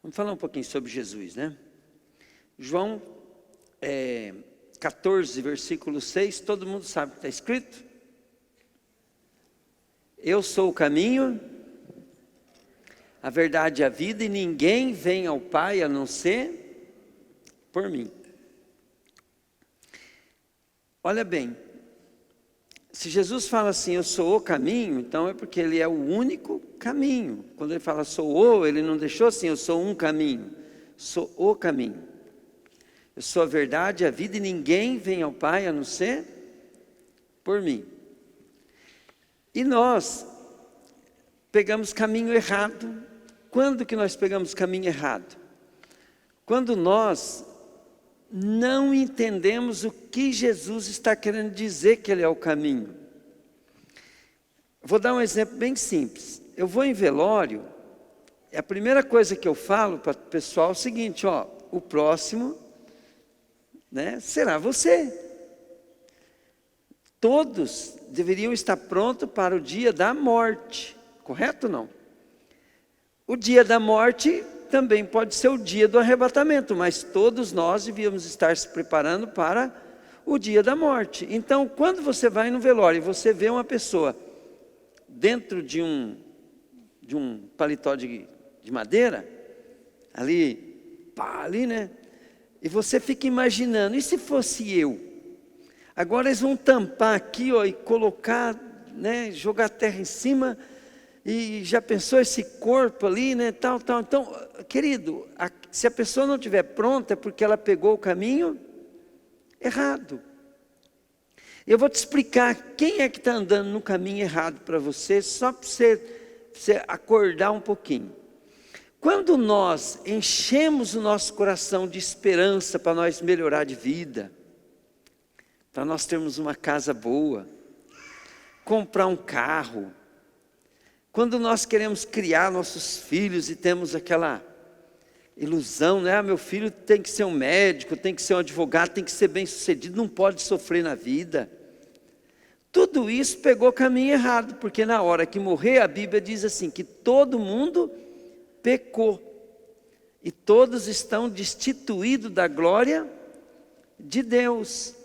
Vamos falar um pouquinho sobre Jesus, né? João 14, versículo 6, todo mundo sabe o que está escrito? Eu sou o caminho, a verdade e a vida, e ninguém vem ao Pai a não ser por mim. Olha bem, se Jesus fala assim, eu sou o caminho, então é porque Ele é o único caminho. Quando Ele fala sou o, Ele não deixou assim, eu sou um caminho, sou o caminho. Eu sou a verdade, a vida, e ninguém vem ao Pai a não ser por mim. E nós pegamos caminho errado. Quando que nós pegamos caminho errado? Quando nós não entendemos o que Jesus está querendo dizer que Ele é o caminho. Vou dar um exemplo bem simples. Eu vou em velório, a primeira coisa que eu falo para o pessoal é o seguinte, ó, o próximo, né, será você. Todos deveriam estar prontos para o dia da morte, correto ou não? O dia da morte também pode ser o dia do arrebatamento, mas todos nós devíamos estar se preparando para o dia da morte. Então, quando você vai no velório e você vê uma pessoa dentro de um paletó de madeira, ali, né? E você fica imaginando, e se fosse eu? Agora eles vão tampar aqui, ó, e colocar, né, jogar terra em cima. E já pensou esse corpo ali, né, tal. Então, querido, se a pessoa não estiver pronta é porque ela pegou o caminho errado. Eu vou te explicar quem é que está andando no caminho errado para você, só para você acordar um pouquinho. Quando nós enchemos o nosso coração de esperança para nós melhorar de vida, para nós termos uma casa boa, comprar um carro, quando nós queremos criar nossos filhos e temos aquela ilusão, né? Meu filho tem que ser um médico, tem que ser um advogado, tem que ser bem sucedido, não pode sofrer na vida. Tudo isso pegou caminho errado, porque na hora que morrer, a Bíblia diz assim, que todo mundo pecou. E todos estão destituídos da glória de Deus.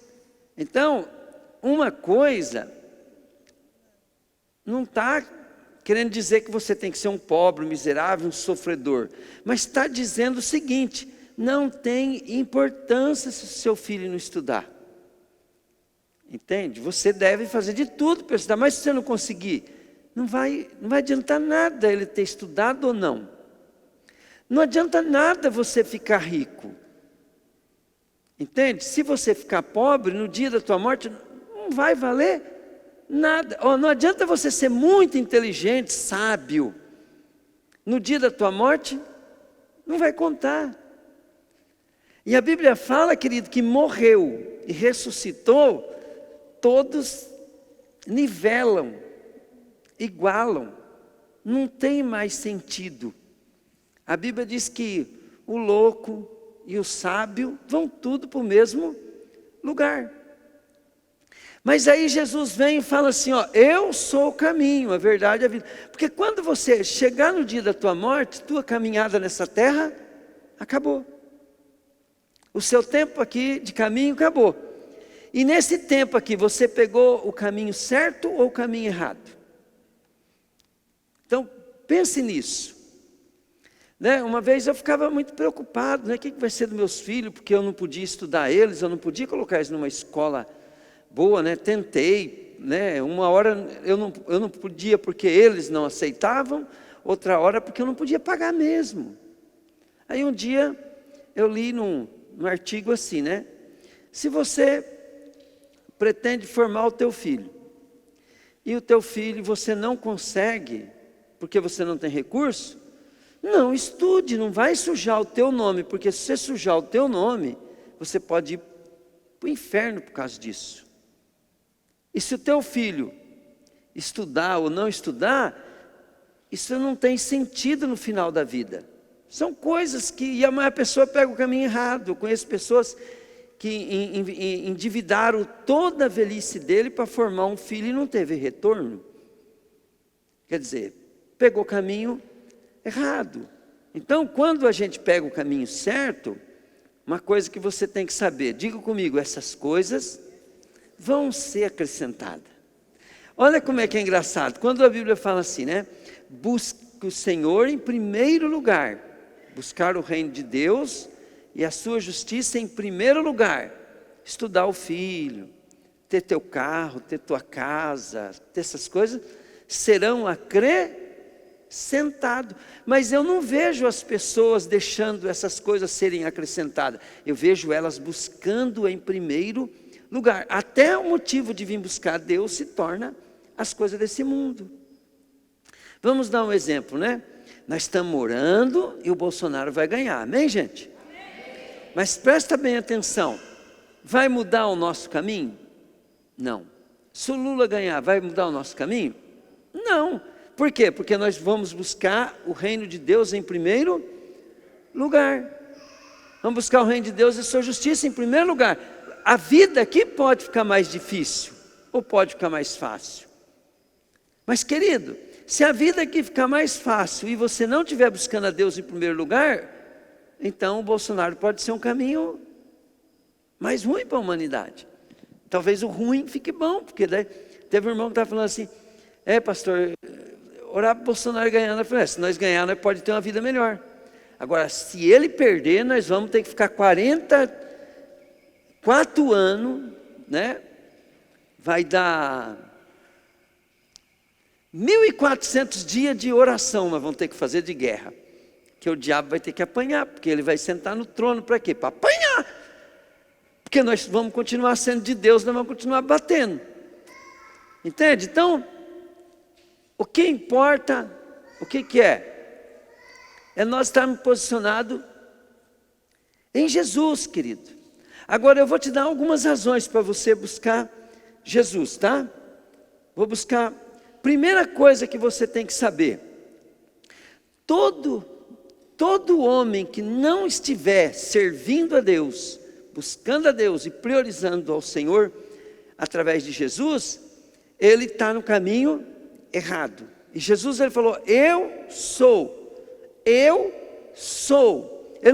Então, uma coisa não está querendo dizer que você tem que ser um pobre, um miserável, um sofredor. Mas está dizendo o seguinte, não tem importância se o seu filho não estudar. Entende? Você deve fazer de tudo para estudar, mas se você não conseguir, não vai adiantar nada ele ter estudado ou não. Não adianta nada você ficar rico. Entende? Se você ficar pobre, no dia da tua morte, não vai valer nada. Não adianta você ser muito inteligente, sábio. No dia da tua morte, não vai contar. E a Bíblia fala, querido, que morreu e ressuscitou, todos nivelam, igualam. Não tem mais sentido. A Bíblia diz que o louco e o sábio vão tudo para o mesmo lugar. Mas aí Jesus vem e fala assim, ó, eu sou o caminho, a verdade e a vida. Porque quando você chegar no dia da tua morte, tua caminhada nessa terra, acabou. O seu tempo aqui de caminho acabou. E nesse tempo aqui, você pegou o caminho certo ou o caminho errado? Então, pense nisso. Né? Uma vez eu ficava muito preocupado, né? O que vai ser dos meus filhos, porque eu não podia estudar eles, eu não podia colocar eles numa escola boa, né? Tentei, né? Uma hora eu não podia porque eles não aceitavam, outra hora porque eu não podia pagar mesmo. Aí um dia eu li num artigo assim, né? Se você pretende formar o teu filho, e o teu filho você não consegue, porque você não tem recurso, não estude, não vai sujar o teu nome, porque se você sujar o teu nome, você pode ir para o inferno por causa disso. E se o teu filho estudar ou não estudar, isso não tem sentido no final da vida. São coisas que, e a pessoa pega o caminho errado. Eu conheço pessoas que endividaram toda a velhice dele para formar um filho e não teve retorno. Quer dizer, pegou o caminho errado. Então, quando a gente pega o caminho certo, uma coisa que você tem que saber, diga comigo, essas coisas vão ser acrescentadas. Olha como é que é engraçado, quando a Bíblia fala assim, né? Busque o Senhor em primeiro lugar, buscar o reino de Deus e a sua justiça em primeiro lugar, estudar o filho, ter teu carro, ter tua casa, ter essas coisas, serão acrescentados. Mas eu não vejo as pessoas deixando essas coisas serem acrescentadas, eu vejo elas buscando em primeiro lugar. Até o motivo de vir buscar Deus se torna as coisas desse mundo. Vamos dar um exemplo, né? Nós estamos orando e o Bolsonaro vai ganhar, amém, gente? Amém. Mas presta bem atenção, vai mudar o nosso caminho? Não. Se o Lula ganhar, vai mudar o nosso caminho? Não. Por quê? Porque nós vamos buscar o reino de Deus em primeiro lugar. Vamos buscar o reino de Deus e a sua justiça em primeiro lugar. A vida aqui pode ficar mais difícil, ou pode ficar mais fácil. Mas querido, se a vida aqui ficar mais fácil e você não estiver buscando a Deus em primeiro lugar, então o Bolsonaro pode ser um caminho mais ruim para a humanidade. Talvez o ruim fique bom, porque daí, teve um irmão que estava falando assim, pastor, orar para o Bolsonaro ganhando. Eu falei, se nós ganhar, nós pode ter uma vida melhor. Agora, se ele perder, nós vamos ter que ficar 44 anos, né? Vai dar 1.400 dias de oração nós vamos ter que fazer de guerra. Que o diabo vai ter que apanhar, porque ele vai sentar no trono para quê? Para apanhar. Porque nós vamos continuar sendo de Deus, nós vamos continuar batendo. Entende? Então, o que importa, o que é? É nós estarmos posicionados em Jesus, querido. Agora eu vou te dar algumas razões para você buscar Jesus, tá? Vou buscar. Primeira coisa que você tem que saber: todo homem que não estiver servindo a Deus, buscando a Deus e priorizando ao Senhor através de Jesus, ele está no caminho errado. E Jesus, ele falou, eu sou. Ele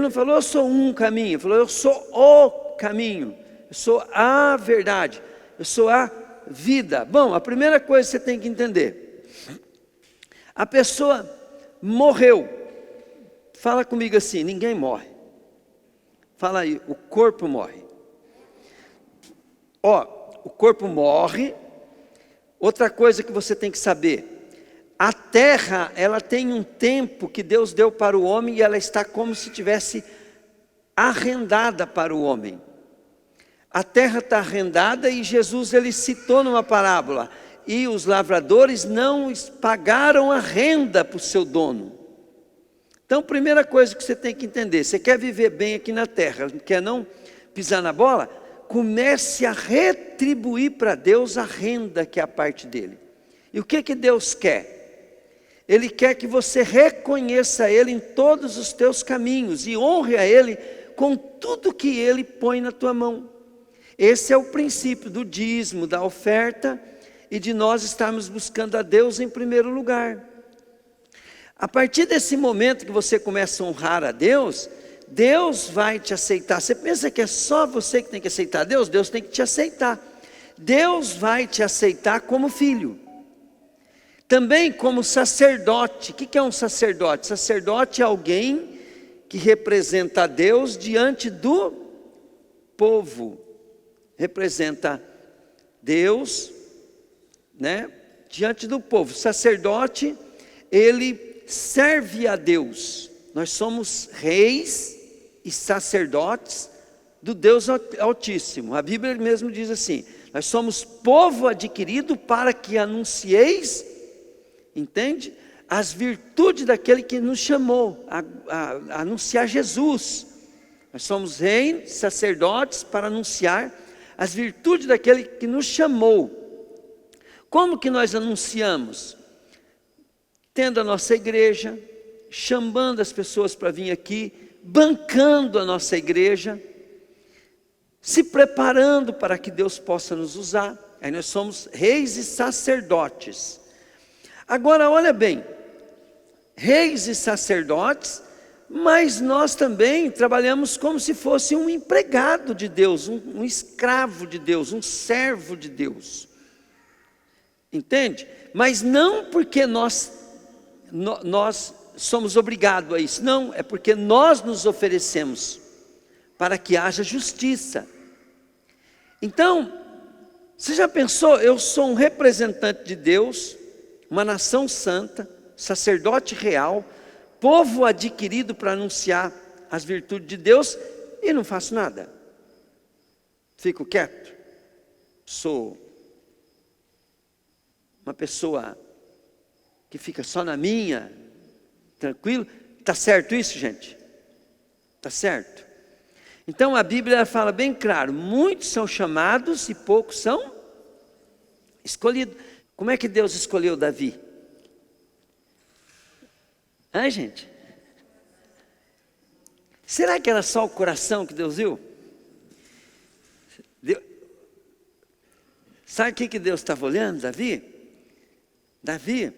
não falou, eu sou um caminho, ele falou, eu sou o caminho, eu sou a verdade, eu sou a vida. Bom, a primeira coisa que você tem que entender, a pessoa morreu. Fala comigo assim, ninguém morre. Fala aí, o corpo morre. O corpo morre. Outra coisa que você tem que saber, a terra, ela tem um tempo que Deus deu para o homem e ela está como se tivesse arrendada para o homem. A terra está arrendada e Jesus, ele citou numa parábola, e os lavradores não pagaram a renda para o seu dono. Então, primeira coisa que você tem que entender, você quer viver bem aqui na terra, quer não pisar na bola, comece a retribuir para Deus a renda que é a parte dele. E o que Deus quer? Ele quer que você reconheça Ele em todos os teus caminhos e honre a Ele com tudo que Ele põe na tua mão. Esse é o princípio do dízimo, da oferta e de nós estarmos buscando a Deus em primeiro lugar. A partir desse momento que você começa a honrar a Deus, Deus vai te aceitar. Você pensa que é só você que tem que aceitar Deus? Deus tem que te aceitar. Deus vai te aceitar como filho. Também como sacerdote. O que é um sacerdote? Sacerdote é alguém que representa a Deus diante do povo. Representa Deus, né, diante do povo. Sacerdote, ele serve a Deus. Nós somos reis e sacerdotes do Deus Altíssimo. A Bíblia mesmo diz assim, nós somos povo adquirido para que anuncieis, entende? As virtudes daquele que nos chamou a anunciar Jesus. Nós somos reis, sacerdotes para anunciar as virtudes daquele que nos chamou. Como que nós anunciamos? Tendo a nossa igreja, chamando as pessoas para vir aqui, bancando a nossa igreja, se preparando para que Deus possa nos usar. Aí nós somos reis e sacerdotes. Agora olha bem, reis e sacerdotes, mas nós também trabalhamos como se fosse um empregado de Deus, um escravo de Deus, um servo de Deus. Entende? Mas não porque nós somos obrigados a isso, não, é porque nós nos oferecemos para que haja justiça. Então, você já pensou, eu sou um representante de Deus, uma nação santa, sacerdote real, povo adquirido para anunciar as virtudes de Deus, e não faço nada. Fico quieto. Sou uma pessoa que fica só na minha, tranquilo. Está certo isso, gente? Está certo? Então a Bíblia fala bem claro, muitos são chamados e poucos são escolhidos. Como é que Deus escolheu Davi? Gente? Será que era só o coração que Deus viu? Sabe o que Deus estava olhando, Davi? Davi,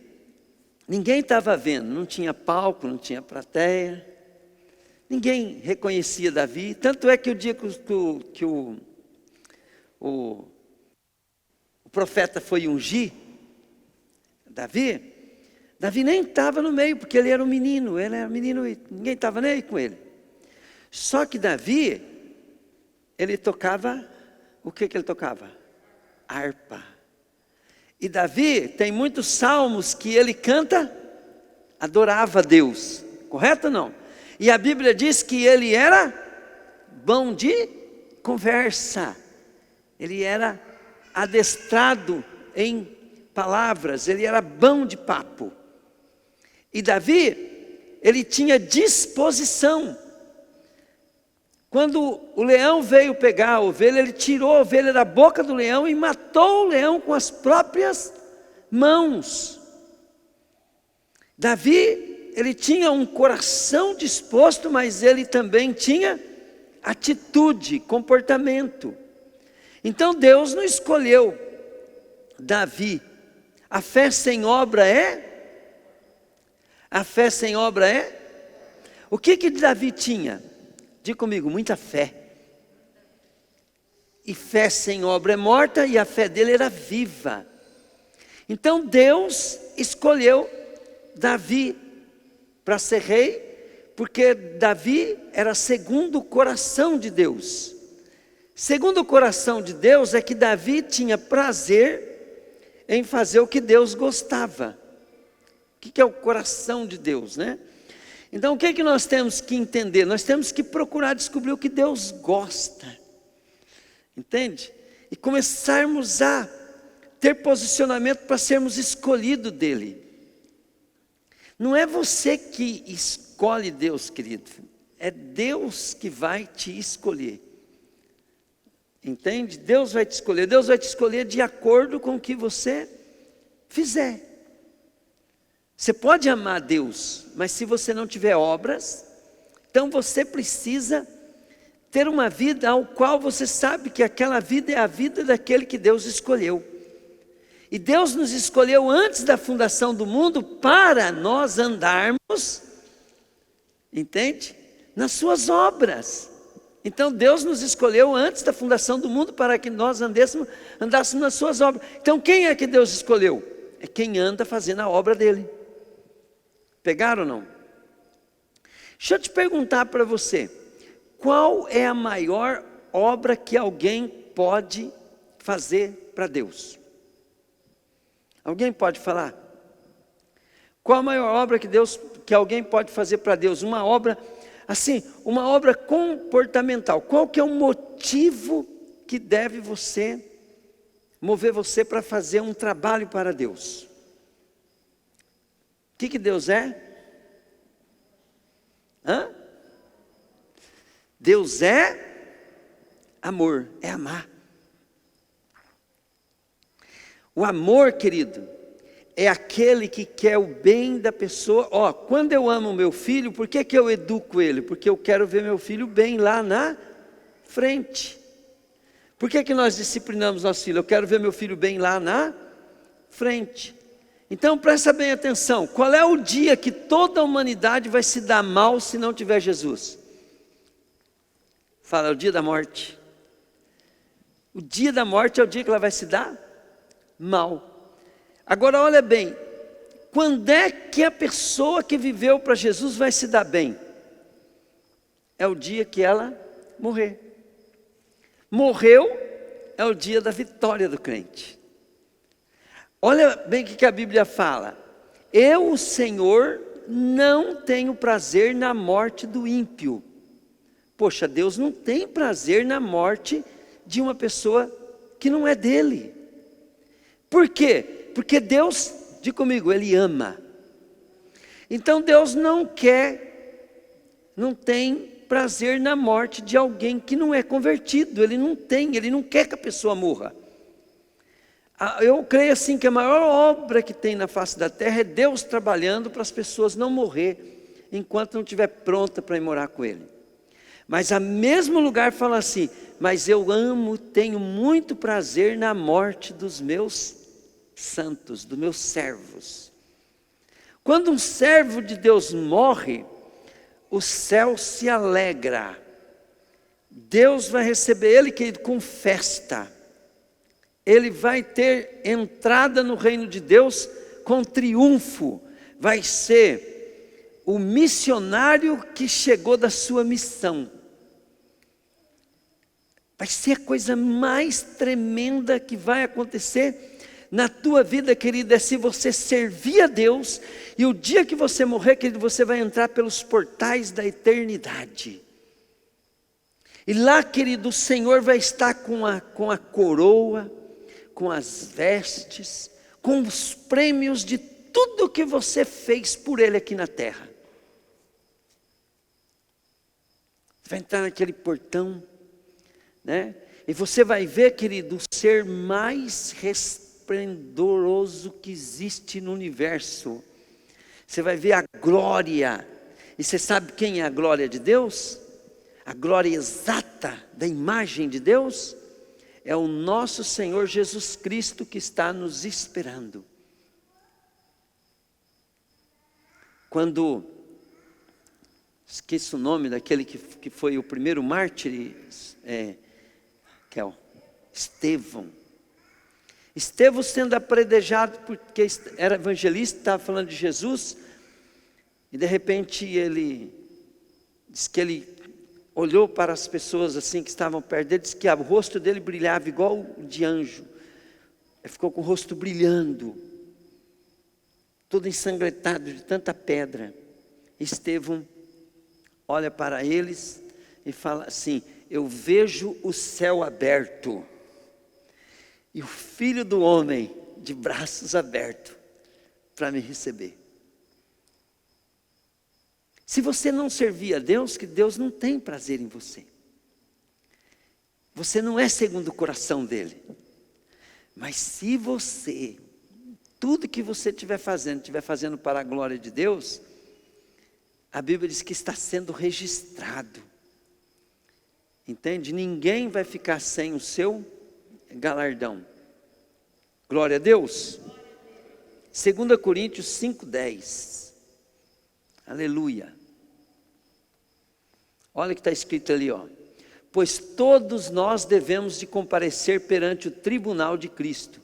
ninguém estava vendo, não tinha palco, não tinha plateia, ninguém reconhecia Davi. Tanto é que o dia que o profeta foi ungir Davi nem estava no meio, porque ele era um menino, e ninguém estava nem aí com ele. Só que Davi, ele tocava, o que ele tocava? Harpa. E Davi tem muitos salmos que ele canta, adorava a Deus, correto ou não? E a Bíblia diz que ele era bom de conversa, ele era adestrado em palavras, ele era bom de papo. E Davi, ele tinha disposição. Quando o leão veio pegar a ovelha, ele tirou a ovelha da boca do leão e matou o leão com as próprias mãos. Davi, ele tinha um coração disposto, mas ele também tinha atitude, comportamento. Então Deus não escolheu Davi. A fé sem obra é? A fé sem obra é? O que Davi tinha? Diga comigo, muita fé. E fé sem obra é morta, e a fé dele era viva. Então Deus escolheu Davi para ser rei, porque Davi era segundo o coração de Deus. Segundo o coração de Deus é que Davi tinha prazer em fazer o que Deus gostava. O que é o coração de Deus, né? Então o que nós temos que entender? Nós temos que procurar descobrir o que Deus gosta, entende? E começarmos a ter posicionamento para sermos escolhidos dEle. Não é você que escolhe Deus, querido, é Deus que vai te escolher, entende? Deus vai te escolher de acordo com o que você fizer. Você pode amar a Deus, mas se você não tiver obras, então você precisa ter uma vida ao qual você sabe que aquela vida é a vida daquele que Deus escolheu. E Deus nos escolheu antes da fundação do mundo para nós andarmos, entende? Nas suas obras. Então Deus nos escolheu antes da fundação do mundo para que nós andássemos nas suas obras. Então quem é que Deus escolheu? É quem anda fazendo a obra dele. Pegaram ou não? Deixa eu te perguntar para você, qual é a maior obra que alguém pode fazer para Deus? Alguém pode falar? Qual a maior obra que alguém pode fazer para Deus? Uma obra, assim, uma obra comportamental. Qual que é o motivo que deve mover você para fazer um trabalho para Deus? O que Deus é? Deus é amor, é amar. O amor, querido, é aquele que quer o bem da pessoa. Quando eu amo meu filho, por que eu educo ele? Porque eu quero ver meu filho bem lá na frente. Por que nós disciplinamos nosso filho? Eu quero ver meu filho bem lá na frente. Então presta bem atenção, qual é o dia que toda a humanidade vai se dar mal se não tiver Jesus? Fala, é o dia da morte. O dia da morte é o dia que ela vai se dar mal. Agora olha bem, quando é que a pessoa que viveu para Jesus vai se dar bem? É o dia que ela morrer. Morreu é o dia da vitória do crente. Olha bem o que a Bíblia fala. Eu, o Senhor, não tenho prazer na morte do ímpio. Poxa, Deus não tem prazer na morte de uma pessoa que não é dele. Por quê? Porque Deus, diga comigo, Ele ama. Então Deus não tem prazer na morte de alguém que não é convertido. Ele não quer que a pessoa morra. Eu creio assim que a maior obra que tem na face da terra é Deus trabalhando para as pessoas não morrer enquanto não estiver pronta para ir morar com Ele. Mas a mesmo lugar fala assim, mas eu tenho muito prazer na morte dos meus santos, dos meus servos. Quando um servo de Deus morre, o céu se alegra. Deus vai receber ele, querido, com festa. Ele vai ter entrada no reino de Deus com triunfo. Vai ser o missionário que chegou da sua missão. Vai ser a coisa mais tremenda que vai acontecer na tua vida, querida, é se você servir a Deus, e o dia que você morrer, querido, você vai entrar pelos portais da eternidade. E lá, querido, o Senhor vai estar com a coroa, com as vestes, com os prêmios de tudo que você fez por Ele aqui na terra. Você vai entrar naquele portão, né? E você vai ver, querido, o ser mais resplendoroso que existe no universo. Você vai ver a glória. E você sabe quem é a glória de Deus? A glória exata da imagem de Deus é o nosso Senhor Jesus Cristo que está nos esperando. Quando, esqueço o nome daquele que foi o primeiro mártir, Estevão sendo apredejado porque era evangelista, estava falando de Jesus, e de repente ele diz que ele olhou para as pessoas assim que estavam perto dele, disse que o rosto dele brilhava igual o de anjo. Ele ficou com o rosto brilhando, todo ensanguentado de tanta pedra. Estevão olha para eles e fala assim: eu vejo o céu aberto e o Filho do Homem de braços abertos para me receber. Se você não servir a Deus, que Deus não tem prazer em você. Você não é segundo o coração dele. Mas se você, tudo que você estiver fazendo para a glória de Deus, a Bíblia diz que está sendo registrado. Entende? Ninguém vai ficar sem o seu galardão. Glória a Deus. 2 Coríntios 5:10. Aleluia. Olha o que está escrito ali, ó. Pois todos nós devemos de comparecer perante o tribunal de Cristo,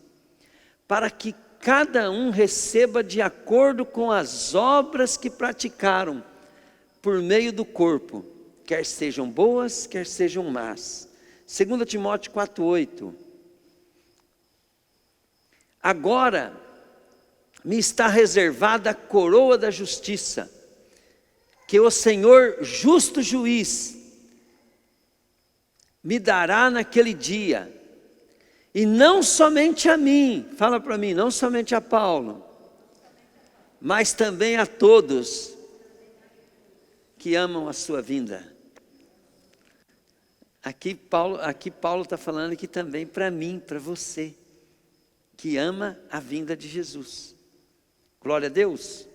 para que cada um receba de acordo com as obras que praticaram por meio do corpo, quer sejam boas, quer sejam más. 2 Timóteo 4:8. Agora me está reservada a coroa da justiça, que o Senhor, justo juiz, me dará naquele dia, e não somente a mim, fala para mim, não somente a Paulo, mas também a todos que amam a sua vinda. Aqui Paulo está falando que também para mim, para você, que ama a vinda de Jesus. Glória a Deus.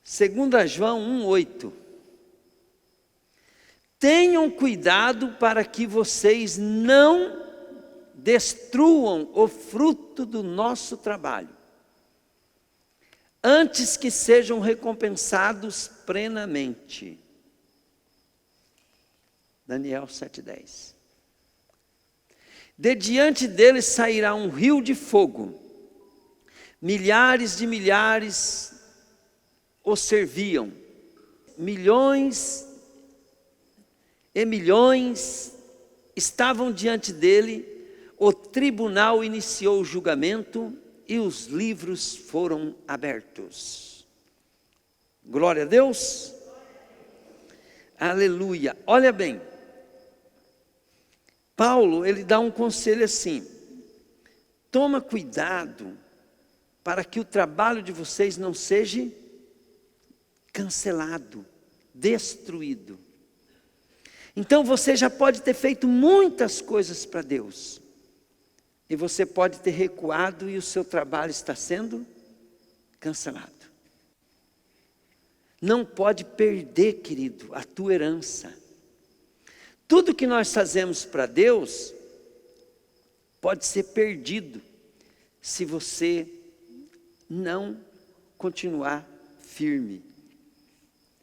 2 João 1:8. Tenham cuidado para que vocês não destruam o fruto do nosso trabalho, antes que sejam recompensados plenamente. Daniel 7:10. De diante deles sairá um rio de fogo, milhares de milhares o serviam, milhões e milhões estavam diante dele. O tribunal iniciou o julgamento e os livros foram abertos. Glória a Deus. Aleluia. Olha bem, Paulo, ele dá um conselho assim: toma cuidado para que o trabalho de vocês não seja cancelado, destruído. Então você já pode ter feito muitas coisas para Deus, e você pode ter recuado e o seu trabalho está sendo cancelado. Não pode perder, querido, a tua herança. Tudo que nós fazemos para Deus pode ser perdido se você não continuar firme,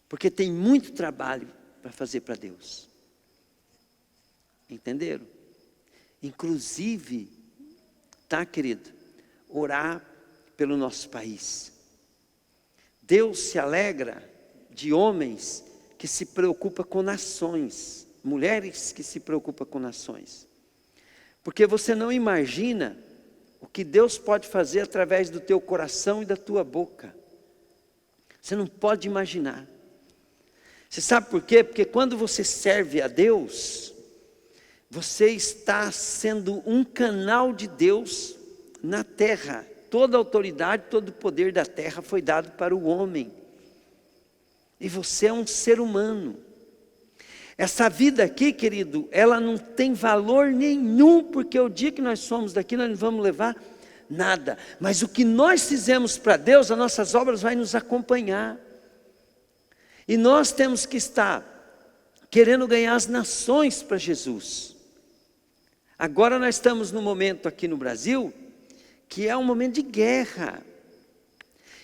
porque tem muito trabalho para fazer para Deus. Entenderam? Inclusive, tá, querido, orar pelo nosso país. Deus se alegra de homens que se preocupam com nações, mulheres que se preocupam com nações, porque você não imagina o que Deus pode fazer através do teu coração e da tua boca. Você não pode imaginar. Você sabe por quê? Porque quando você serve a Deus, você está sendo um canal de Deus na terra. Toda a autoridade, todo o poder da terra foi dado para o homem. E você é um ser humano. Essa vida aqui, querido, ela não tem valor nenhum, porque o dia que nós somos daqui, nós não vamos levar nada. Mas o que nós fizemos para Deus, as nossas obras vão nos acompanhar. E nós temos que estar querendo ganhar as nações para Jesus. Agora nós estamos num momento aqui no Brasil, que é um momento de guerra.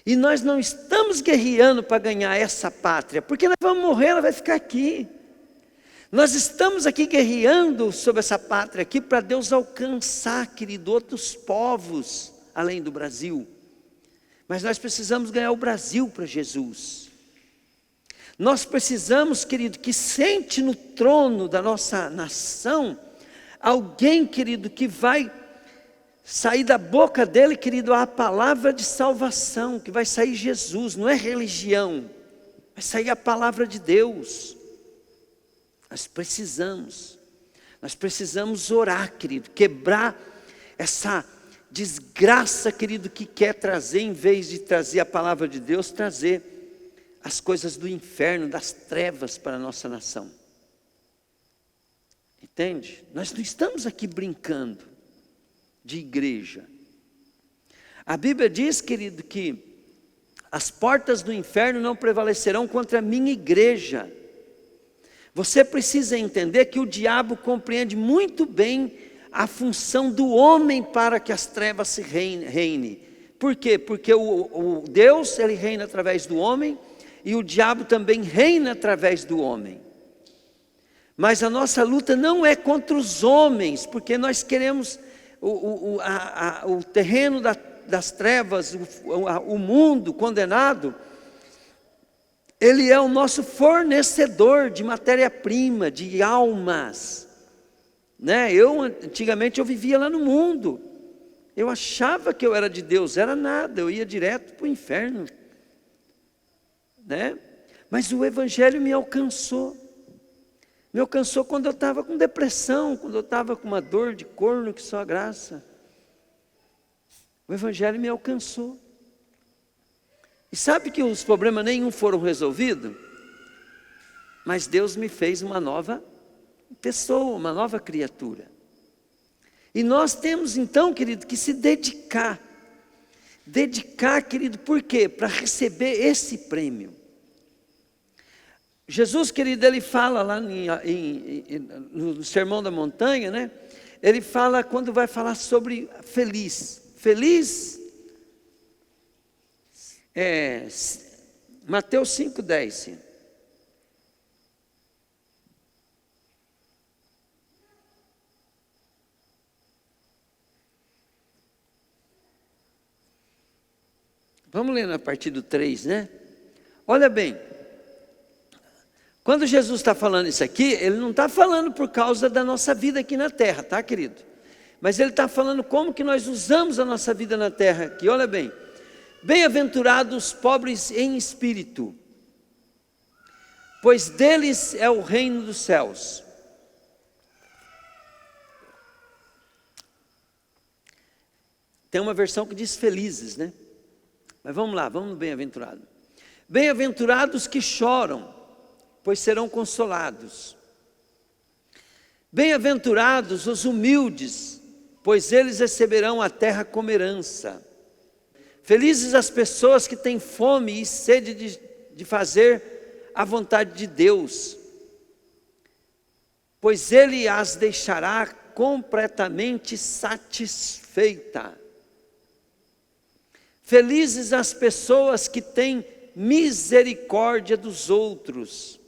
E nós não estamos guerreando para ganhar essa pátria, porque nós vamos morrer, ela vai ficar aqui. Nós estamos aqui guerreando sobre essa pátria aqui para Deus alcançar, querido, outros povos além do Brasil. Mas nós precisamos ganhar o Brasil para Jesus. Nós precisamos, querido, que sente no trono da nossa nação alguém, querido, que vai sair da boca dele, querido, a palavra de salvação, que vai sair Jesus, não é religião, vai sair a palavra de Deus. Nós precisamos orar, querido, quebrar essa desgraça, querido, que quer trazer, em vez de trazer a palavra de Deus, trazer as coisas do inferno, das trevas para a nossa nação. Entende? Nós não estamos aqui brincando de igreja. A Bíblia diz, querido, que as portas do inferno não prevalecerão contra a minha igreja. Você precisa entender que o diabo compreende muito bem a função do homem para que as trevas se reine. Por quê? Porque o Deus, ele reina através do homem, e o diabo também reina através do homem. Mas a nossa luta não é contra os homens, porque nós queremos o terreno das trevas, o mundo condenado. Ele é o nosso fornecedor de matéria-prima, de almas, né? Antigamente eu vivia lá no mundo, eu achava que eu era de Deus, era nada, eu ia direto para o inferno, né? Mas o Evangelho me alcançou quando eu estava com depressão, quando eu estava com uma dor de corno que só a graça. O Evangelho me alcançou. E sabe que os problemas nenhum foram resolvidos? Mas Deus me fez uma nova pessoa, uma nova criatura. E nós temos então, querido, que se dedicar. Dedicar, querido, por quê? Para receber esse prêmio. Jesus, querido, ele fala lá no Sermão da Montanha, né? ele fala, quando vai falar sobre feliz. Feliz é Mateus 5,10. Vamos ler a partir do 3, né? Olha bem, quando Jesus está falando isso aqui, ele não está falando por causa da nossa vida aqui na terra, tá, querido? Mas ele está falando como que nós usamos a nossa vida na terra aqui. Olha bem, bem-aventurados os pobres em espírito, pois deles é o reino dos céus. Tem uma versão que diz felizes, né? Mas vamos lá, vamos no bem-aventurado. Bem-aventurados que choram, pois serão consolados. Bem-aventurados os humildes, pois eles receberão a terra como herança. Felizes as pessoas que têm fome e sede de fazer a vontade de Deus, pois Ele as deixará completamente satisfeita. Felizes as pessoas que têm misericórdia dos outros,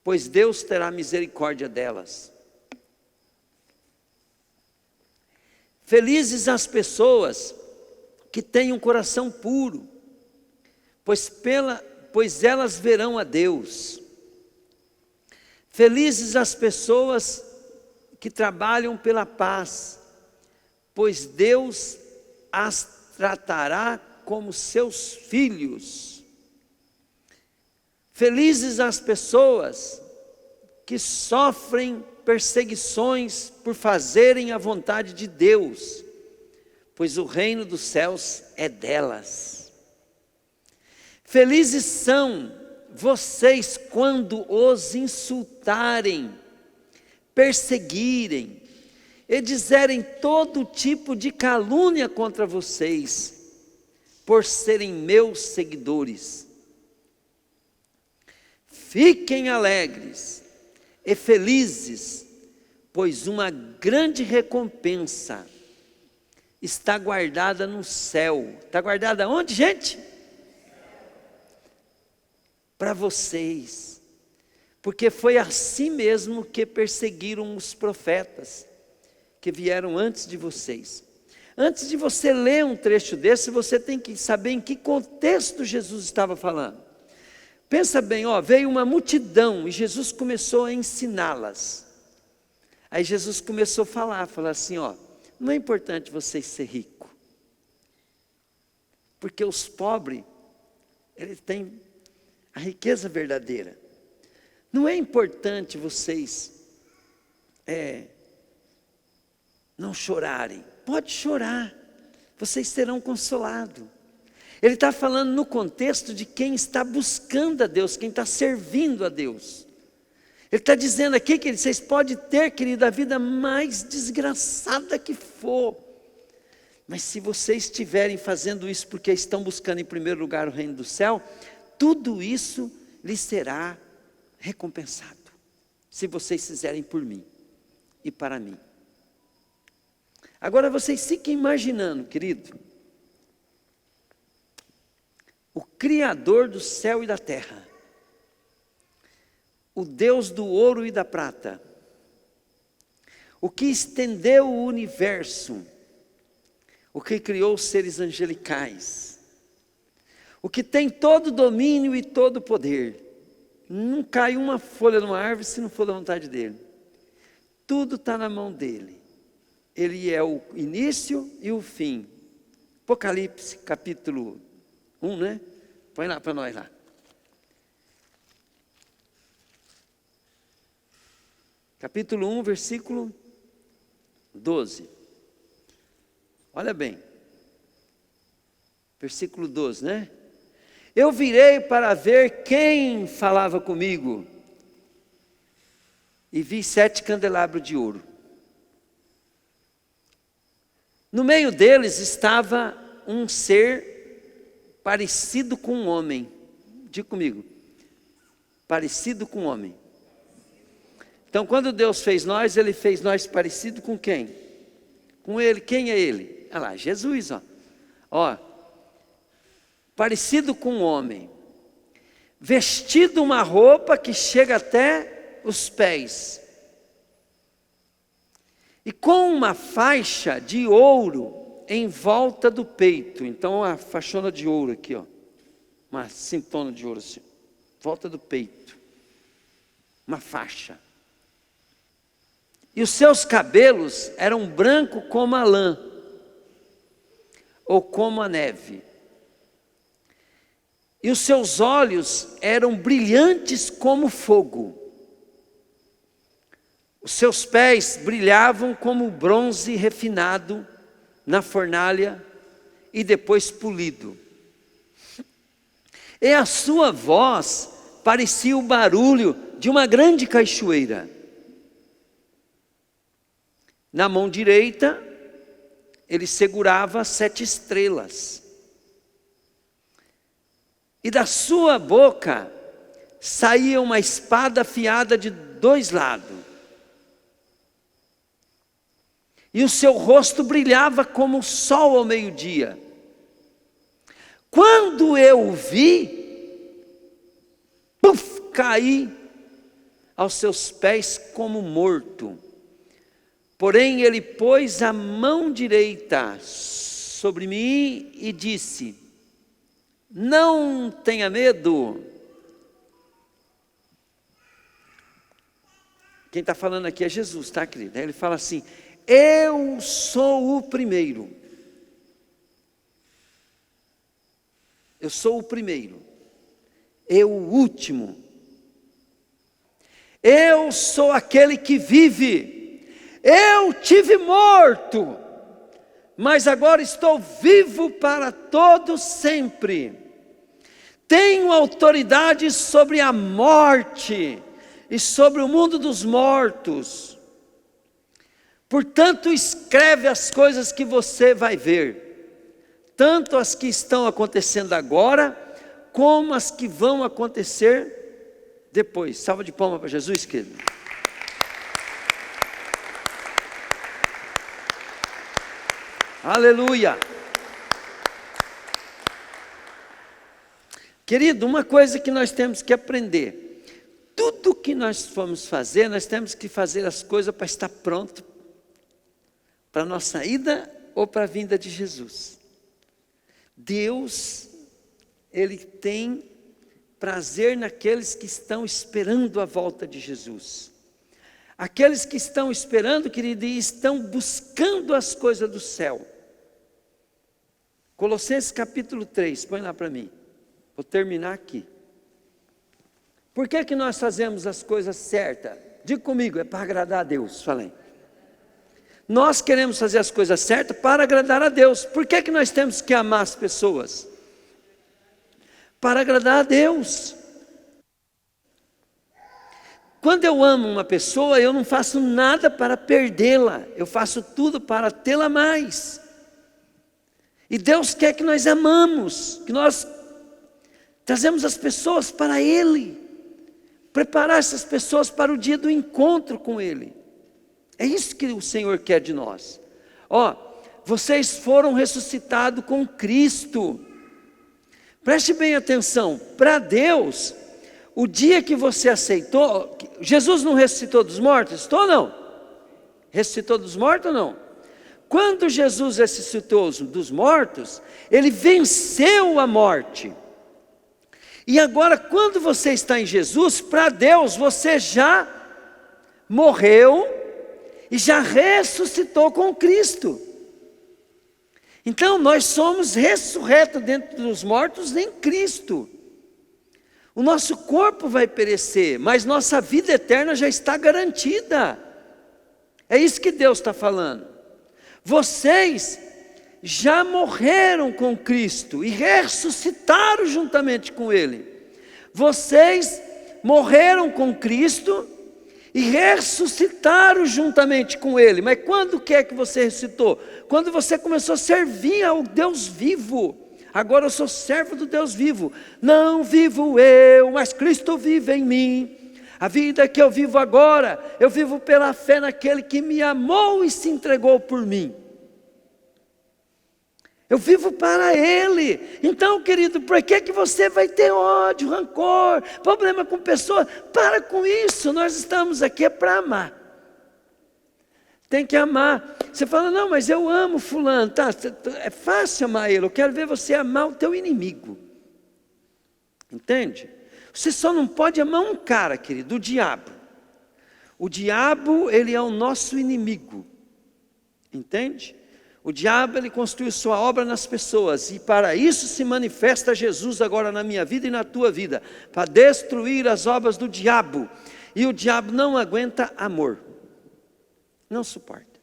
pois Deus terá misericórdia delas. Felizes as pessoas que têm um coração puro, pois elas verão a Deus. Felizes as pessoas que trabalham pela paz, pois Deus as tratará como seus filhos. Felizes as pessoas que sofrem perseguições por fazerem a vontade de Deus, pois o reino dos céus é delas. Felizes são vocês quando os insultarem, perseguirem e dizerem todo tipo de calúnia contra vocês, por serem meus seguidores. Fiquem alegres e felizes, pois uma grande recompensa está guardada no céu. Está guardada onde, gente? Para vocês, porque foi assim mesmo que perseguiram os profetas que vieram antes de vocês. Antes de você ler um trecho desse, você tem que saber em que contexto Jesus estava falando. Pensa bem, veio uma multidão e Jesus começou a ensiná-las. Aí Jesus começou a falar assim, não é importante vocês ser ricos, porque os pobres, eles têm a riqueza verdadeira. Não é importante vocês não chorarem. Pode chorar, vocês serão consolados. Ele está falando no contexto de quem está buscando a Deus, quem está servindo a Deus. Ele está dizendo aqui que vocês podem ter, querido, a vida mais desgraçada que for, mas se vocês estiverem fazendo isso porque estão buscando em primeiro lugar o reino do céu, tudo isso lhes será recompensado, se vocês fizerem por mim e para mim. Agora vocês fiquem imaginando, querido, o Criador do céu e da terra, o Deus do ouro e da prata, o que estendeu o universo, o que criou os seres angelicais, o que tem todo domínio e todo poder. Não cai uma folha numa árvore se não for da vontade dele. Tudo está na mão dele. Ele é o início e o fim. Apocalipse, capítulo 1, né? Põe lá para nós lá. Capítulo 1, versículo 12. Olha bem. Versículo 12, né? Eu virei para ver quem falava comigo, e vi 7 candelabros de ouro. No meio deles estava um ser parecido com um homem. Diga comigo. Parecido com um homem. Então, quando Deus fez nós, Ele fez nós parecido com quem? Com Ele. Quem é Ele? Olha lá, Jesus, ó. Parecido com um homem, vestido uma roupa que chega até os pés, e com uma faixa de ouro em volta do peito. Então, a faixona de ouro aqui, ó, uma cintona de ouro assim, volta do peito, uma faixa. E os seus cabelos eram brancos como a lã, ou como a neve. E os seus olhos eram brilhantes como fogo. Os seus pés brilhavam como bronze refinado na fornalha e depois polido. E a sua voz parecia o barulho de uma grande cachoeira. Na mão direita, ele segurava 7 estrelas. E da sua boca saía uma espada afiada de 2 lados. E o seu rosto brilhava como o sol ao meio-dia. Quando eu o vi, caí aos seus pés como morto. Porém ele pôs a mão direita sobre mim e disse: não tenha medo. Quem está falando aqui é Jesus, tá, querido? Ele fala assim: eu sou o primeiro. Eu sou o primeiro. Eu o último. Eu sou aquele que vive. Eu tive morto, mas agora estou vivo para todo sempre. Tenho autoridade sobre a morte e sobre o mundo dos mortos. Portanto, escreve as coisas que você vai ver, tanto as que estão acontecendo agora, como as que vão acontecer depois. Salva de palmas para Jesus, querido. Aleluia. Querido, uma coisa que nós temos que aprender: tudo que nós formos fazer, nós temos que fazer as coisas para estar pronto para a nossa ida ou para a vinda de Jesus. Deus, Ele tem prazer naqueles que estão esperando a volta de Jesus. Aqueles que estão esperando, querido, e estão buscando as coisas do céu. Colossenses capítulo 3, põe lá para mim. Vou terminar aqui. Por que nós fazemos as coisas certas? Diga comigo, é para agradar a Deus. Falei. Nós queremos fazer as coisas certas para agradar a Deus. Por que nós temos que amar as pessoas? Para agradar a Deus. Quando eu amo uma pessoa, eu não faço nada para perdê-la. Eu faço tudo para tê-la mais. E Deus quer que nós amamos, que nós trazemos as pessoas para Ele. Preparar essas pessoas para o dia do encontro com Ele. É isso que o Senhor quer de nós. Vocês foram ressuscitados com Cristo. Preste bem atenção. Para Deus, o dia que você aceitou, Jesus não ressuscitou dos mortos? Ressuscitou ou não? Ressuscitou dos mortos ou não? Quando Jesus ressuscitou dos mortos, Ele venceu a morte. E agora, quando você está em Jesus, para Deus, você já morreu e já ressuscitou com Cristo. Então, nós somos ressurretos dentro dos mortos em Cristo. O nosso corpo vai perecer, mas nossa vida eterna já está garantida. É isso que Deus está falando. Vocês já morreram com Cristo e ressuscitaram juntamente com Ele. Vocês morreram com Cristo e ressuscitaram juntamente com Ele. Mas quando que é que você ressuscitou? Quando você começou a servir ao Deus vivo. Agora eu sou servo do Deus vivo. Não vivo eu, mas Cristo vive em mim. A vida que eu vivo agora, eu vivo pela fé naquele que me amou e se entregou por mim. Eu vivo para Ele. Então, querido, por que você vai ter ódio, rancor, problema com pessoas? Para com isso, nós estamos aqui para amar. Tem que amar. Você fala, não, mas eu amo fulano. Tá, é fácil amar ele. Eu quero ver você amar o teu inimigo. Entende? Você só não pode amar um cara, querido, o diabo. O diabo, ele é o nosso inimigo. Entende? O diabo, ele construiu sua obra nas pessoas. E para isso se manifesta Jesus agora na minha vida e na tua vida. Para destruir as obras do diabo. E o diabo não aguenta amor. Não suporta.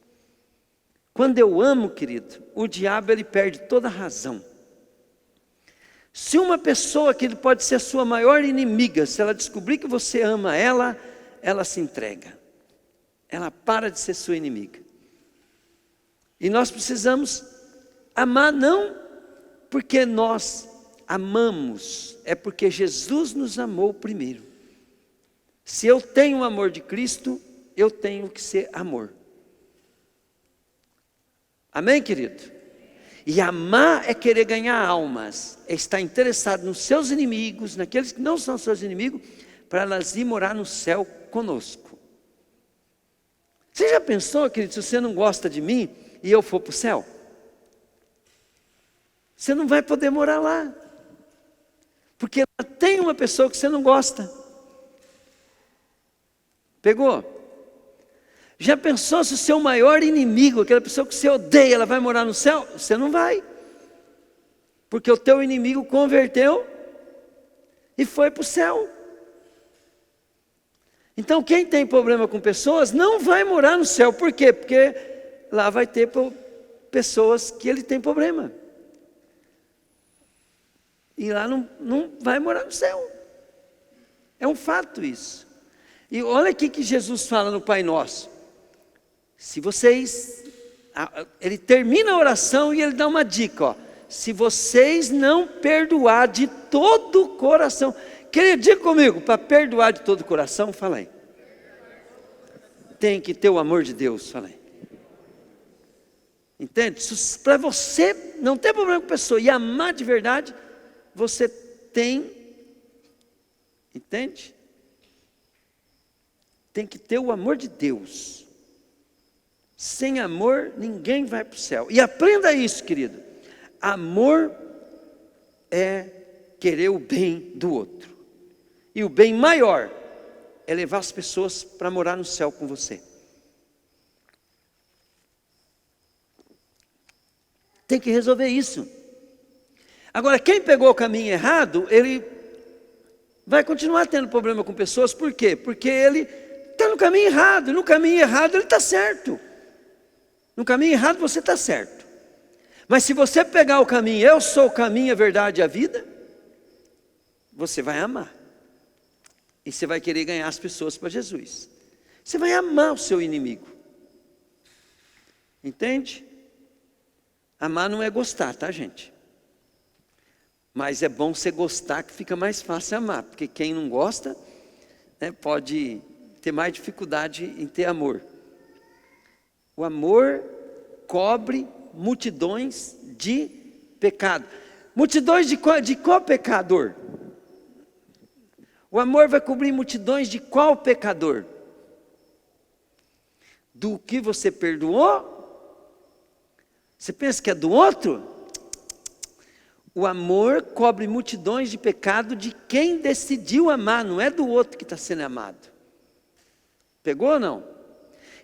Quando eu amo, querido, o diabo, ele perde toda a razão. Se uma pessoa que ele pode ser a sua maior inimiga, se ela descobrir que você ama ela, ela se entrega. Ela para de ser sua inimiga. E nós precisamos amar não porque nós amamos, é porque Jesus nos amou primeiro. Se eu tenho o amor de Cristo, eu tenho que ser amor. Amém, querido? E amar é querer ganhar almas, é estar interessado nos seus inimigos, naqueles que não são seus inimigos, para elas ir morar no céu conosco. Você já pensou, querido, se você não gosta de mim e eu for para o céu? Você não vai poder morar lá, porque lá tem uma pessoa que você não gosta. Pegou? Já pensou se o seu maior inimigo, aquela pessoa que você odeia, ela vai morar no céu? Você não vai. Porque o teu inimigo converteu e foi para o céu. Então quem tem problema com pessoas não vai morar no céu. Por quê? Porque lá vai ter pessoas que ele tem problema. E lá não vai morar no céu. É um fato isso. E olha aqui que Jesus fala no Pai Nosso. Se vocês, ele termina a oração e ele dá uma dica, ó. Se vocês não perdoar de todo o coração, queria dizer comigo, para perdoar de todo o coração, fala aí. Tem que ter o amor de Deus, fala aí. Entende? Para você não ter problema com a pessoa e amar de verdade, você tem, entende? Tem que ter o amor de Deus. Sem amor, ninguém vai para o céu. E aprenda isso, querido. Amor é querer o bem do outro. E o bem maior é levar as pessoas para morar no céu com você. Tem que resolver isso. Agora, quem pegou o caminho errado, ele vai continuar tendo problema com pessoas. Por quê? Porque ele está no caminho errado. E no caminho errado ele está certo. No caminho errado você está certo. Mas se você pegar o caminho, eu sou o caminho, a verdade e a vida, você vai amar. E você vai querer ganhar as pessoas para Jesus. Você vai amar o seu inimigo. Entende? Amar não é gostar, tá, gente? Mas é bom você gostar, que fica mais fácil amar. Porque quem não gosta, né, pode ter mais dificuldade em ter amor. O amor cobre multidões de pecado. Multidões de qual pecador? O amor vai cobrir multidões de qual pecador? Do que você perdoou? Você pensa que é do outro? O amor cobre multidões de pecado de quem decidiu amar, não é do outro que está sendo amado. Pegou ou não?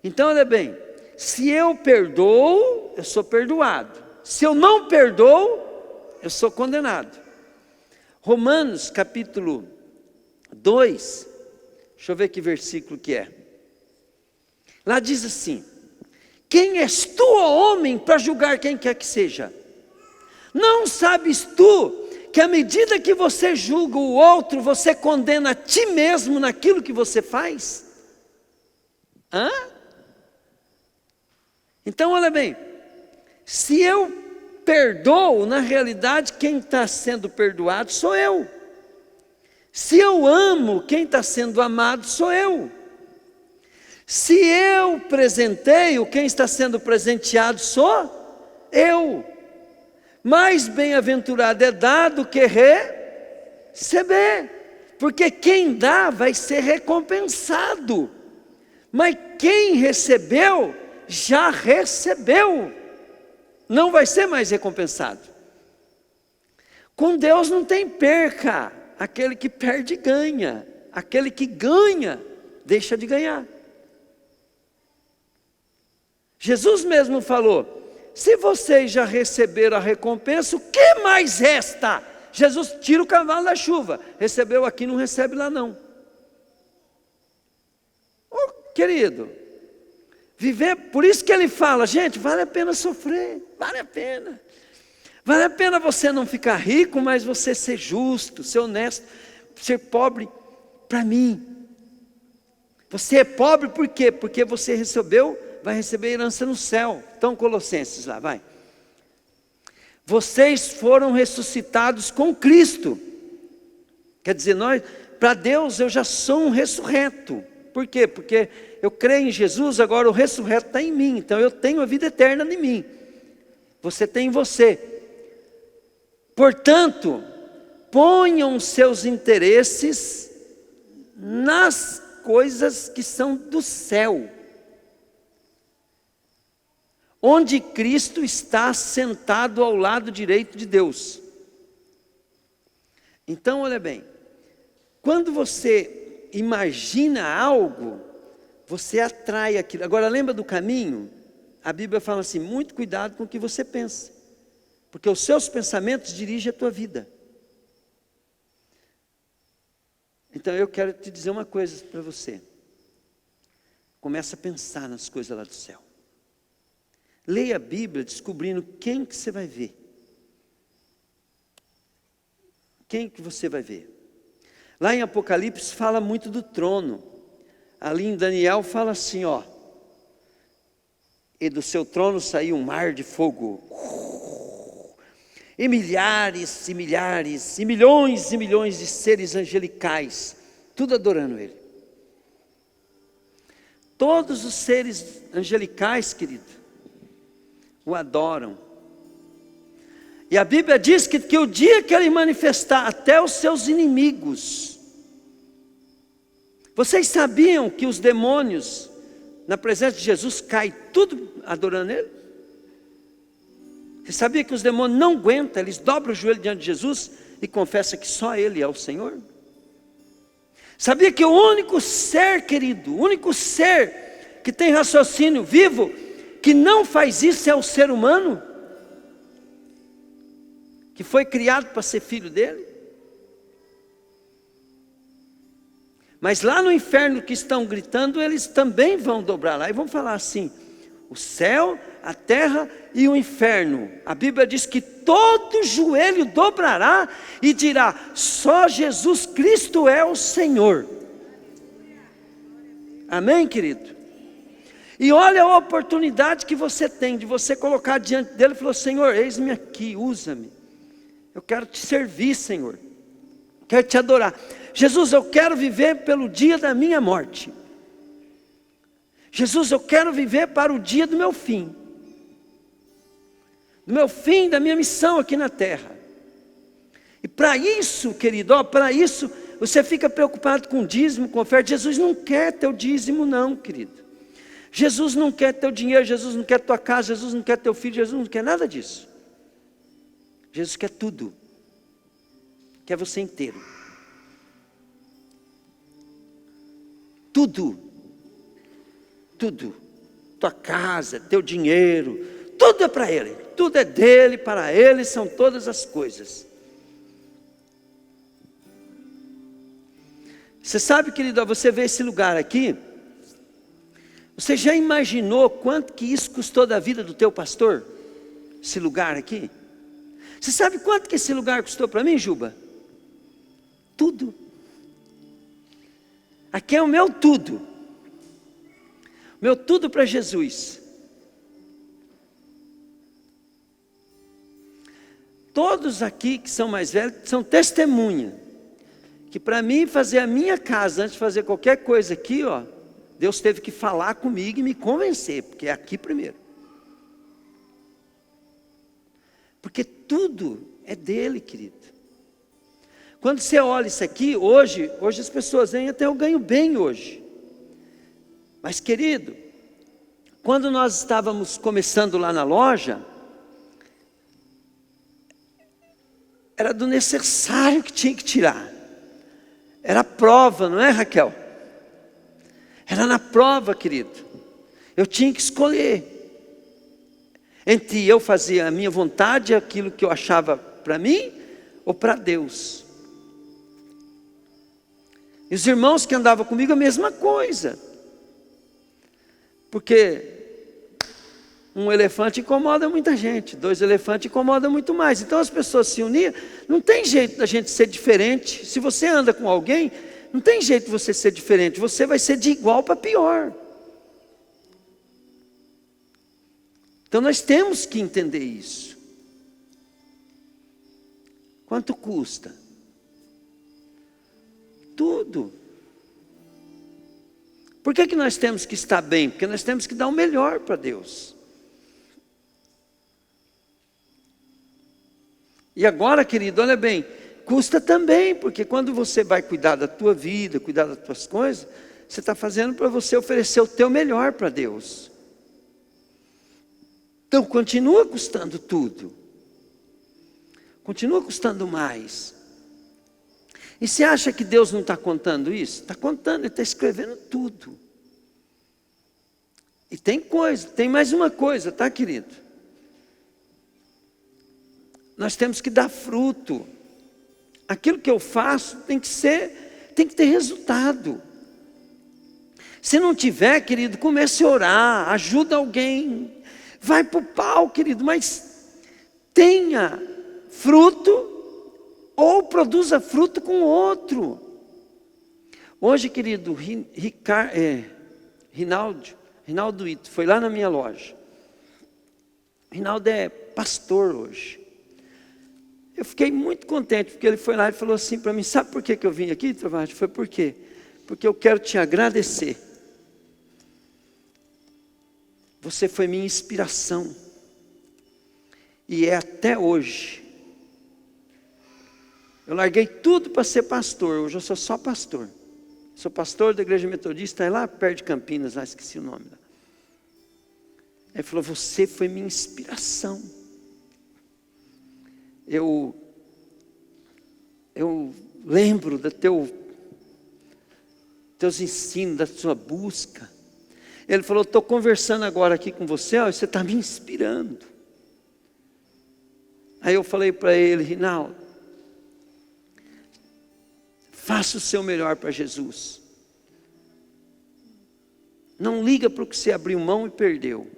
Então, olha bem. Se eu perdoo, eu sou perdoado. Se eu não perdoo, eu sou condenado. Romanos capítulo 2, deixa eu ver que versículo que é. Lá diz assim: quem és tu, ó homem, para julgar quem quer que seja? Não sabes tu que à medida que você julga o outro, você condena a ti mesmo naquilo que você faz? Hã? Então, olha bem, se eu perdoo, na realidade, quem está sendo perdoado sou eu. Se eu amo, quem está sendo amado sou eu. Se eu presenteio, quem está sendo presenteado sou eu. Mais bem-aventurado é dar do que receber, porque quem dá vai ser recompensado, mas quem recebeu, já recebeu, não vai ser mais recompensado. Com Deus não tem perca, aquele que perde ganha, aquele que ganha deixa de ganhar. Jesus mesmo falou: se vocês já receberam a recompensa, o que mais resta? Jesus tira o cavalo da chuva, recebeu aqui, não recebe lá não. Oh, querido, viver, por isso que ele fala, gente, vale a pena sofrer, vale a pena. Vale a pena você não ficar rico, mas você ser justo, ser honesto, ser pobre para mim. Você é pobre por quê? Porque você recebeu, vai receber herança no céu. Então Colossenses lá, vai. Vocês foram ressuscitados com Cristo. Quer dizer, para Deus eu já sou um ressurreto. Por quê? Porque eu creio em Jesus, agora o ressurreto está em mim. Então eu tenho a vida eterna em mim. Você tem em você. Portanto, ponham seus interesses nas coisas que são do céu, onde Cristo está sentado ao lado direito de Deus. Então, olha bem, quando você imagina algo, você atrai aquilo. Agora, lembra do caminho? A Bíblia fala assim, muito cuidado com o que você pensa, porque os seus pensamentos dirigem a tua vida. Então eu quero te dizer uma coisa para você. Começa a pensar nas coisas lá do céu. Leia a Bíblia descobrindo quem que você vai ver. Quem que você vai ver? Lá em Apocalipse fala muito do trono. Ali em Daniel fala assim, ó. E do seu trono saiu um mar de fogo. E milhares e milhares, e milhões de seres angelicais, tudo adorando Ele. Todos os seres angelicais, querido, o adoram. E a Bíblia diz que o dia que Ele manifestar até os seus inimigos. Vocês sabiam que os demônios, na presença de Jesus, caem tudo adorando Ele? Você sabia que os demônios não aguentam, eles dobram o joelho diante de Jesus e confessam que só Ele é o Senhor? Sabia que o único ser, querido, o único ser que tem raciocínio vivo, que não faz isso é o ser humano? Que foi criado para ser filho dele? Mas lá no inferno que estão gritando, eles também vão dobrar lá e vão falar assim, o céu, a terra e o inferno. A Bíblia diz que todo joelho dobrará e dirá, só Jesus Cristo é o Senhor. Amém, querido? E olha a oportunidade que você tem de você colocar diante dele e falar, Senhor, eis-me aqui, usa-me. Eu quero te servir, Senhor. Quero te adorar. Jesus, eu quero viver pelo dia da minha morte. Jesus, eu quero viver para o dia do meu fim. Do meu fim, da minha missão aqui na terra. E para isso, querido, para isso, você fica preocupado com dízimo, com oferta. Jesus não quer teu dízimo não, querido. Jesus não quer teu dinheiro, Jesus não quer tua casa, Jesus não quer teu filho, Jesus não quer nada disso. Jesus quer tudo. Quer você inteiro. Tudo. Tudo, tua casa, teu dinheiro, tudo é para Ele, tudo é dele, para Ele são todas as coisas. Você sabe, querido, você vê esse lugar aqui, você já imaginou quanto que isso custou da vida do teu pastor? Esse lugar aqui? Você sabe quanto que esse lugar custou para mim, Juba? Tudo. Aqui é o meu tudo. Meu tudo para Jesus. Todos aqui que são mais velhos são testemunha que para mim fazer a minha casa, antes de fazer qualquer coisa aqui, ó, Deus teve que falar comigo e me convencer, porque é aqui primeiro. Porque tudo é dele, querido. Quando você olha isso aqui, hoje as pessoas veem até eu ganho bem hoje. Mas querido, quando nós estávamos começando lá na loja, era do necessário que tinha que tirar. Era a prova, não é, Raquel? Era na prova, querido. Eu tinha que escolher entre eu fazer a minha vontade, aquilo que eu achava para mim, ou para Deus. E os irmãos que andavam comigo, a mesma coisa. Porque um elefante incomoda muita gente, 2 elefantes incomoda muito mais. Então as pessoas se uniam, não tem jeito da gente ser diferente. Se você anda com alguém, não tem jeito de você ser diferente, você vai ser de igual para pior. Então nós temos que entender isso. Quanto custa? Tudo. Por que nós temos que estar bem? Porque nós temos que dar o melhor para Deus. E agora, querido, olha bem, custa também, porque quando você vai cuidar da tua vida, cuidar das tuas coisas, você está fazendo para você oferecer o teu melhor para Deus. Então continua custando tudo. Continua custando mais. E você acha que Deus não está contando isso? Está contando, Ele está escrevendo tudo. E tem coisa, tem mais uma coisa, tá, querido? Nós temos que dar fruto. Aquilo que eu faço tem que ter resultado. Se não tiver, querido, comece a orar, ajuda alguém. Vai para o pau, querido, mas tenha fruto ou produza fruto com outro. Hoje, querido, Rinaldo Ito foi lá na minha loja. Rinaldo é pastor hoje. Eu fiquei muito contente, porque ele foi lá e falou assim para mim, sabe por que eu vim aqui, Travagem? Foi por quê? Porque eu quero te agradecer. Você foi minha inspiração. E é até hoje. Eu larguei tudo para ser pastor, hoje eu sou só pastor. Sou pastor da igreja metodista, é lá perto de Campinas, lá esqueci o nome. Ele falou, você foi minha inspiração. Eu lembro dos teus ensinos, da sua busca. Ele falou, estou conversando agora aqui com você, ó, você está me inspirando. Aí eu falei para ele, Rinaldo, faça o seu melhor para Jesus. Não liga para o que você abriu mão e perdeu.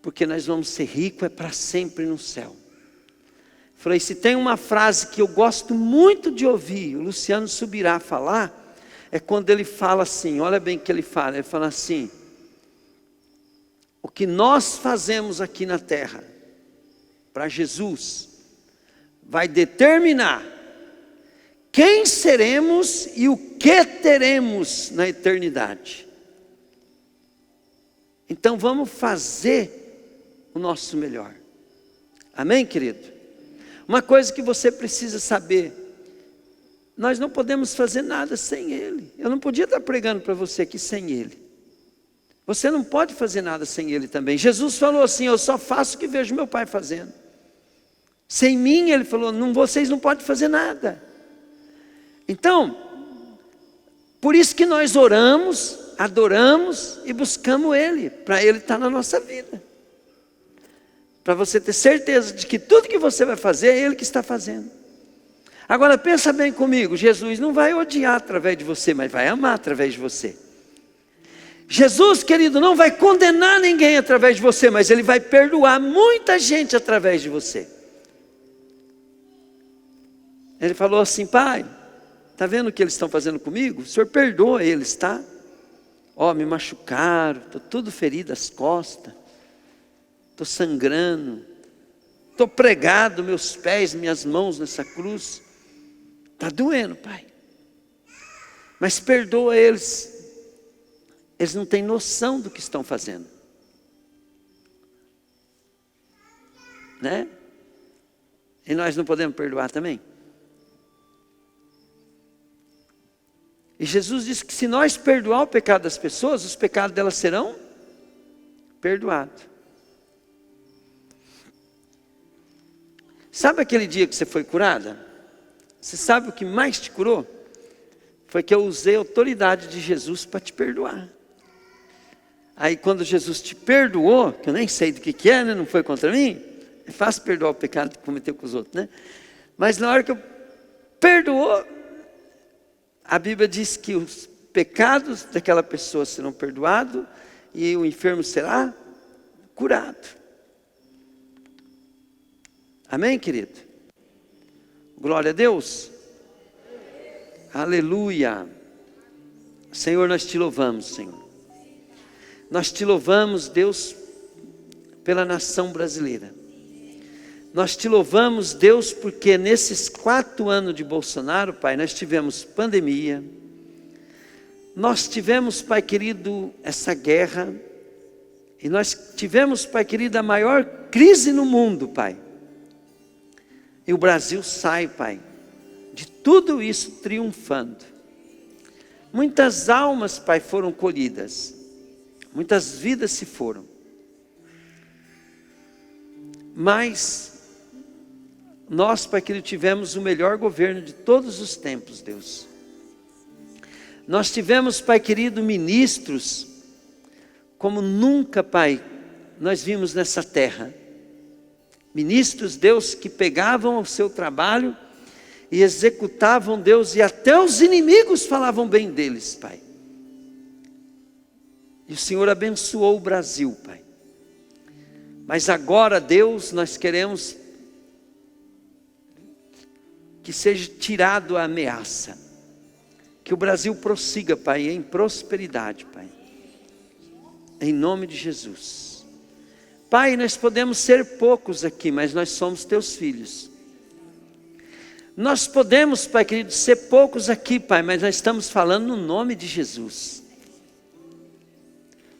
Porque nós vamos ser ricos, é para sempre no céu. Falei, se tem uma frase que eu gosto muito de ouvir, o Luciano Subirá falar, é quando ele fala assim, olha bem o que ele fala assim, o que nós fazemos aqui na terra, para Jesus, vai determinar quem seremos e o que teremos na eternidade. Então vamos fazer o nosso melhor. Amém, querido? Uma coisa que você precisa saber, nós não podemos fazer nada sem Ele. Eu não podia estar pregando para você aqui sem Ele. Você não pode fazer nada sem Ele também. Jesus falou assim, eu só faço o que vejo meu Pai fazendo. Sem mim, Ele falou, vocês não podem fazer nada. Então, por isso que nós oramos, adoramos e buscamos Ele, para Ele estar na nossa vida. Para você ter certeza de que tudo que você vai fazer é Ele que está fazendo. Agora pensa bem comigo, Jesus não vai odiar através de você, mas vai amar através de você. Jesus, querido, não vai condenar ninguém através de você, mas Ele vai perdoar muita gente através de você. Ele falou assim, Pai, está vendo o que eles estão fazendo comigo? O Senhor perdoa eles, tá? Ó, me machucaram, estou tudo ferido as costas, estou sangrando, estou pregado, meus pés, minhas mãos nessa cruz. Está doendo, Pai. Mas perdoa eles. Eles não têm noção do que estão fazendo. Né? E nós não podemos perdoar também? E Jesus disse que se nós perdoar o pecado das pessoas, os pecados delas serão perdoados. Sabe aquele dia que você foi curada? Você sabe o que mais te curou? Foi que eu usei a autoridade de Jesus para te perdoar. Aí quando Jesus te perdoou, que eu nem sei do que é, né? Não foi contra mim. É fácil perdoar o pecado que cometeu com os outros, né? Mas na hora que eu perdoou, a Bíblia diz que os pecados daquela pessoa serão perdoados e o enfermo será curado. Amém, querido? Glória a Deus. Aleluia. Senhor, nós te louvamos, Senhor. Nós te louvamos, Deus, pela nação brasileira. Nós te louvamos, Deus, porque nesses 4 anos de Bolsonaro, Pai, nós tivemos pandemia. Nós tivemos, Pai querido, essa guerra. E nós tivemos, Pai querido, a maior crise no mundo, Pai. E o Brasil sai, Pai, de tudo isso triunfando. Muitas almas, Pai, foram colhidas. Muitas vidas se foram. Mas nós, Pai querido, tivemos o melhor governo de todos os tempos, Deus. Nós tivemos, Pai querido, ministros como nunca, Pai, nós vimos nessa terra. Ministros, Deus, que pegavam o seu trabalho e executavam, Deus, e até os inimigos falavam bem deles, Pai. E o Senhor abençoou o Brasil, Pai. Mas agora, Deus, nós queremos que seja tirado a ameaça. Que o Brasil prossiga, Pai, em prosperidade, Pai. Em nome de Jesus. Pai, nós podemos ser poucos aqui, mas nós somos teus filhos. Nós podemos, Pai querido, ser poucos aqui, Pai, mas nós estamos falando no nome de Jesus.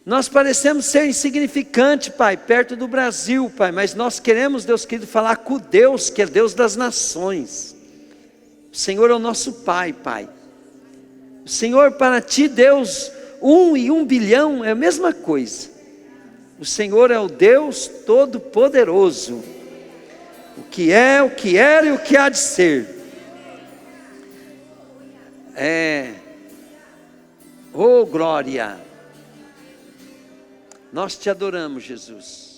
Nós parecemos ser insignificantes, Pai, perto do Brasil, Pai, mas nós queremos, Deus querido, falar com Deus, que é Deus das nações. O Senhor é o nosso Pai, Pai. O Senhor, para ti, Deus, 1 e 1 bilhão é a mesma coisa. O Senhor é o Deus Todo-Poderoso. O que é, o que era e o que há de ser. Oh glória. Nós te adoramos, Jesus.